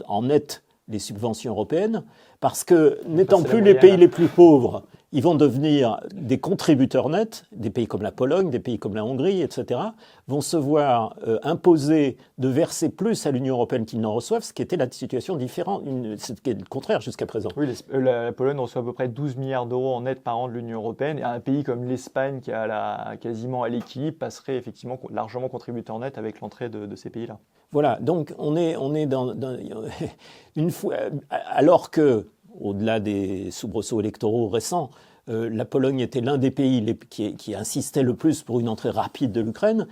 en net les subventions européennes, parce que n'étant plus les pays les plus pauvres, ils vont devenir des contributeurs nets, des pays comme la Pologne, des pays comme la Hongrie, etc., vont se voir imposer de verser plus à l'Union européenne qu'ils n'en reçoivent, ce qui était la situation différente, ce qui est le contraire jusqu'à présent. Oui, la Pologne reçoit à peu près 12 milliards d'euros en net par an de l'Union européenne, et un pays comme l'Espagne, qui a quasiment à l'équilibre, passerait effectivement largement contributeur net avec l'entrée de ces pays-là. Voilà, donc on est dans une fois, alors que, au-delà des soubresauts électoraux récents, la Pologne était l'un des pays qui insistait le plus pour une entrée rapide de l'Ukraine.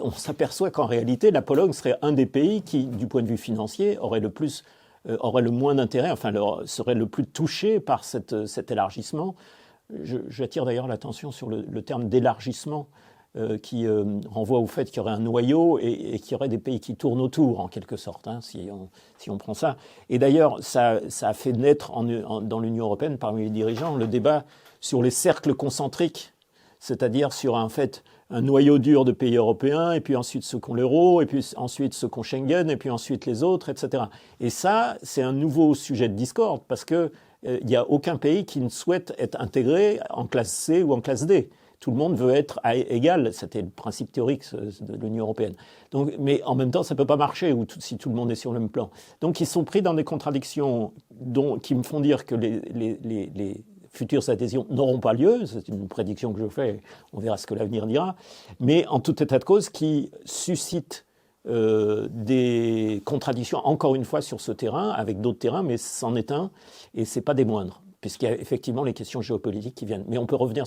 On s'aperçoit qu'en réalité, la Pologne serait un des pays qui, du point de vue financier, aurait le moins d'intérêt, enfin serait le plus touché par cet élargissement. J'attire d'ailleurs l'attention sur le terme d'élargissement, qui renvoie au fait qu'il y aurait un noyau et qu'il y aurait des pays qui tournent autour, en quelque sorte, si on prend ça. Et d'ailleurs, ça a fait naître dans l'Union européenne, parmi les dirigeants, le débat sur les cercles concentriques, c'est-à-dire sur en fait un noyau dur de pays européens, et puis ensuite ceux qui ont l'euro, et puis ensuite ceux qui ont Schengen, et puis ensuite les autres, etc. Et ça, c'est un nouveau sujet de discorde, parce qu'il n'y a aucun pays qui ne souhaite être intégré en classe C ou en classe D. Tout le monde veut être égal, c'était le principe théorique de l'Union européenne. Donc, mais en même temps, ça ne peut pas marcher si tout le monde est sur le même plan. Donc ils sont pris dans des contradictions qui me font dire que les futures adhésions n'auront pas lieu, c'est une prédiction que je fais, on verra ce que l'avenir dira, mais en tout état de cause qui suscite des contradictions, encore une fois, sur ce terrain, avec d'autres terrains, mais c'en est un, et ce n'est pas des moindres, puisqu'il y a effectivement les questions géopolitiques qui viennent. Mais on peut revenir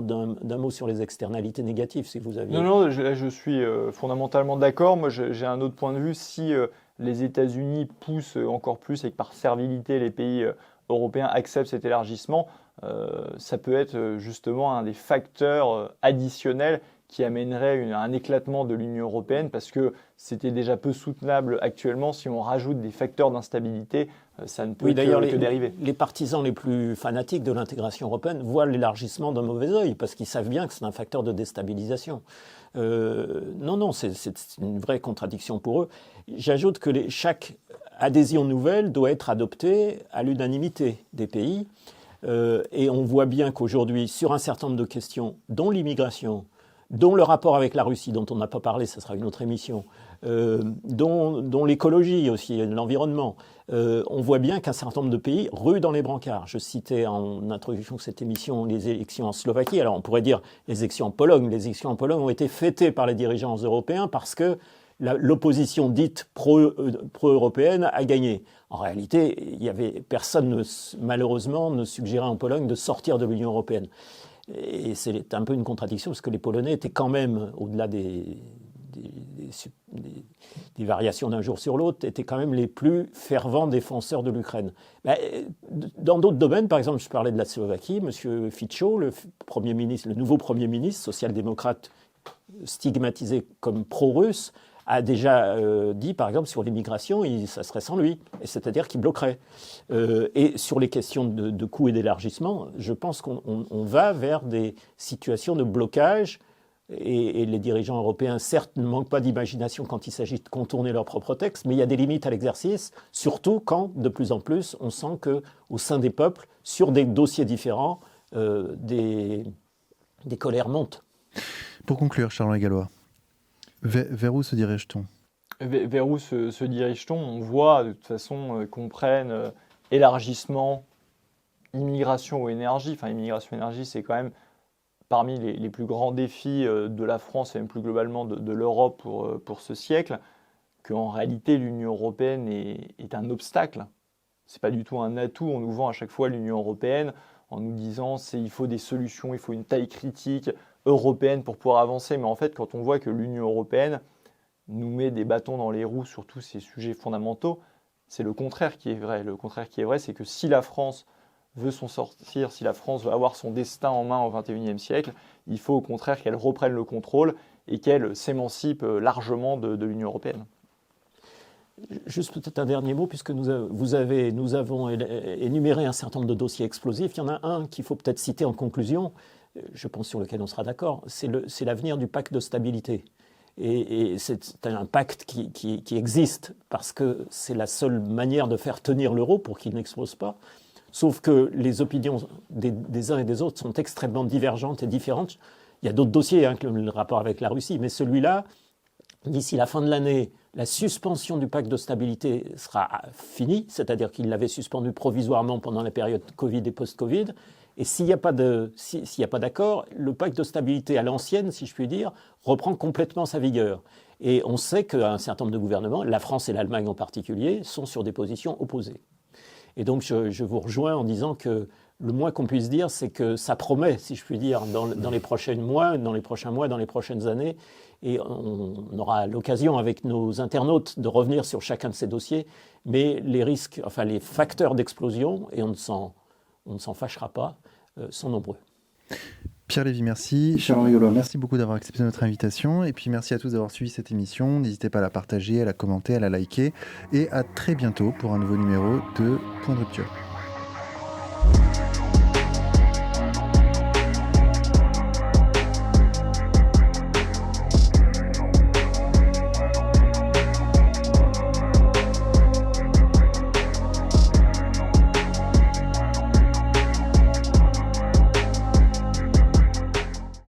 d'un mot sur les externalités négatives, si vous aviez... Non, je suis fondamentalement d'accord. Moi, j'ai un autre point de vue. Si les États-Unis poussent encore plus et que par servilité, les pays européens acceptent cet élargissement, ça peut être justement un des facteurs additionnels qui amènerait un éclatement de l'Union européenne, parce que c'était déjà peu soutenable actuellement. Si on rajoute des facteurs d'instabilité, ça ne peut que dériver. Les partisans les plus fanatiques de l'intégration européenne voient l'élargissement d'un mauvais œil, parce qu'ils savent bien que c'est un facteur de déstabilisation. Non, c'est une vraie contradiction pour eux. J'ajoute que chaque adhésion nouvelle doit être adoptée à l'unanimité des pays. Et on voit bien qu'aujourd'hui, sur un certain nombre de questions, dont l'immigration, dont le rapport avec la Russie, dont on n'a pas parlé, ça sera une autre émission, dont l'écologie aussi, l'environnement, on voit bien qu'un certain nombre de pays ruent dans les brancards. Je citais en introduction de cette émission les élections en Slovaquie. Alors on pourrait dire les élections en Pologne. Les élections en Pologne ont été fêtées par les dirigeants européens parce que l'opposition dite pro-européenne a gagné. En réalité, personne, malheureusement, ne suggérait en Pologne de sortir de l'Union européenne. Et c'est un peu une contradiction, parce que les Polonais étaient quand même, au-delà des variations d'un jour sur l'autre, étaient quand même les plus fervents défenseurs de l'Ukraine. Dans d'autres domaines, par exemple, je parlais de la Slovaquie, M. Fico, le nouveau Premier ministre, social-démocrate stigmatisé comme pro-russe, a déjà dit, par exemple, sur l'immigration, ça serait sans lui, c'est-à-dire qu'il bloquerait. Et sur les questions de coûts et d'élargissement, je pense qu'on va vers des situations de blocage, et les dirigeants européens, certes, ne manquent pas d'imagination quand il s'agit de contourner leur propre texte, mais il y a des limites à l'exercice, surtout quand, de plus en plus, on sent qu'au sein des peuples, sur des dossiers différents, des colères montent. Pour conclure, Charles Gallois, vers où se dirige-t-on ? Vers où se dirige-t-on ? On voit de toute façon qu'on prenne élargissement, immigration ou énergie. Enfin, immigration-énergie, c'est quand même parmi les plus grands défis de la France et même plus globalement de l'Europe pour ce siècle, qu'en réalité l'Union européenne est un obstacle. Ce n'est pas du tout un atout. On nous vend à chaque fois l'Union européenne en nous disant il faut des solutions, il faut une taille critique européenne pour pouvoir avancer. Mais en fait, quand on voit que l'Union européenne nous met des bâtons dans les roues sur tous ces sujets fondamentaux, c'est le contraire qui est vrai. Le contraire qui est vrai, c'est que si la France veut s'en sortir, si la France veut avoir son destin en main au XXIe siècle, il faut au contraire qu'elle reprenne le contrôle et qu'elle s'émancipe largement de l'Union européenne. Juste peut-être un dernier mot, puisque nous avons énuméré un certain nombre de dossiers explosifs. Il y en a un qu'il faut peut-être citer en conclusion, je pense sur lequel on sera d'accord, c'est l'avenir du pacte de stabilité. Et c'est un pacte qui existe parce que c'est la seule manière de faire tenir l'euro pour qu'il n'explose pas. Sauf que les opinions des uns et des autres sont extrêmement divergentes et différentes. Il y a d'autres dossiers, comme le rapport avec la Russie, mais celui-là, d'ici la fin de l'année, la suspension du pacte de stabilité sera finie, c'est-à-dire qu'il l'avait suspendu provisoirement pendant la période Covid et post-Covid. Et s'il n'y a pas d'accord, le pacte de stabilité à l'ancienne, si je puis dire, reprend complètement sa vigueur. Et on sait qu'un certain nombre de gouvernements, la France et l'Allemagne en particulier, sont sur des positions opposées. Et donc je vous rejoins en disant que le moins qu'on puisse dire, c'est que ça promet, si je puis dire, dans les prochains mois, dans les prochaines années. Et on aura l'occasion avec nos internautes de revenir sur chacun de ces dossiers. Mais les risques, enfin les facteurs d'explosion, et on ne s'en fâchera pas, sont nombreux. Pierre Lévy, merci. Charles Gallois, merci beaucoup d'avoir accepté notre invitation. Et puis merci à tous d'avoir suivi cette émission. N'hésitez pas à la partager, à la commenter, à la liker. Et à très bientôt pour un nouveau numéro de Point de rupture.